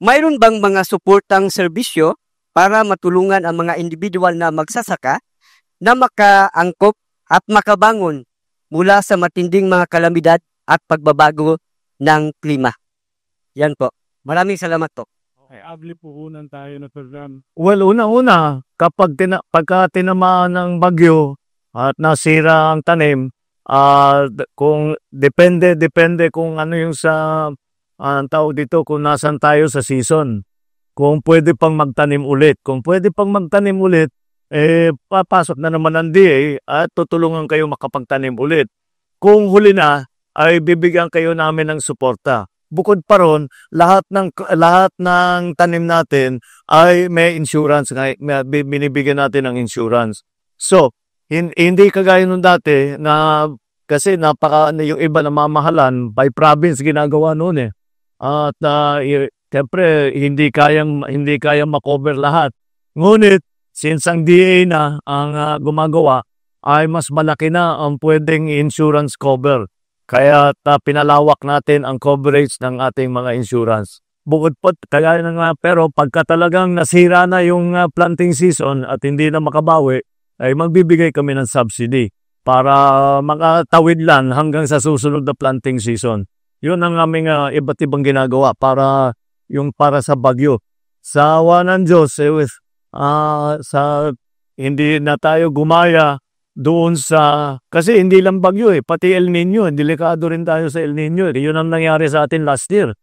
mayroon bang mga suportang serbisyo para matulungan ang mga individual na magsasaka na makaangkop at makabangon mula sa matinding mga kalamidad at pagbabago ng klima? Yan po. Maraming salamat po. Okay, abli po unan tayo na program. Well, una-una, pagka tinamaan ng bagyo at nasira ang tanim, kung depende kung ano yung sa ang tawag dito, kung nasan tayo sa season. Kung pwede pang magtanim ulit. Kung pwede pang magtanim ulit, papasok na naman ang DA at tutulungan kayo makapagtanim ulit. Kung huli na, ay bibigyan kayo namin ng suporta. Bukod pa ron, lahat ng tanim natin ay may insurance, binibigyan natin ng insurance. So, hindi kagaya nung dati na kasi yung iba na mamahalan by province ginagawa noon eh. At siyempre hindi kayang makover lahat. Ngunit since ang DA na ang gumagawa ay mas malaki na ang pwedeng insurance cover. Kaya pinalawak natin ang coverage ng ating mga insurance. Bukod po, kaya na nga, pero pagka talagang nasira na yung planting season at hindi na makabawi, ay magbibigay kami ng subsidy para makatawid lang hanggang sa susunod na planting season. Yun ang aming iba't ibang ginagawa para sa bagyo. Sa awa ng Diyos, hindi na tayo gumaya doon kasi hindi lang bagyo pati El Nino, delikado rin tayo sa El Nino. Yun ang nangyari sa atin last year.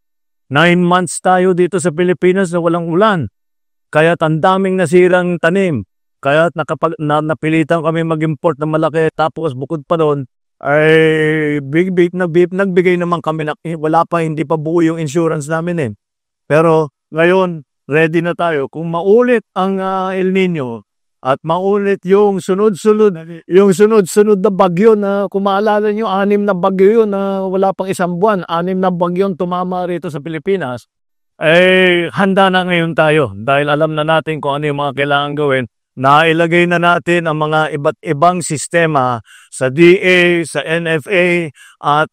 9 months tayo dito sa Pilipinas na walang ulan. Kaya ang daming nasirang tanim. Kaya napilitan kami mag-import na malaki. Tapos bukod pa doon, ay nagbigay naman kami hindi pa buo yung insurance namin Pero ngayon, ready na tayo. Kung maulit ang El Nino at maulit yung sunod-sunod na bagyo na kung maalala nyo, 6 na bagyo yun na wala pang isang buwan, 6 na bagyo tumama rito sa Pilipinas, handa na ngayon tayo dahil alam na natin kung ano yung mga kailangan gawin. Nailagay na natin ang mga iba't ibang sistema sa DA, sa NFA at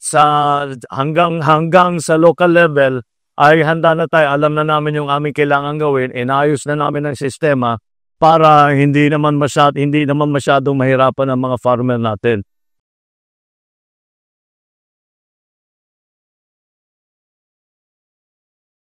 hanggang sa local level ay handa na tayo. Alam na namin yung aming kailangan gawin. Inayos na namin ang sistema para hindi naman masyadong mahirapan ang mga farmer natin.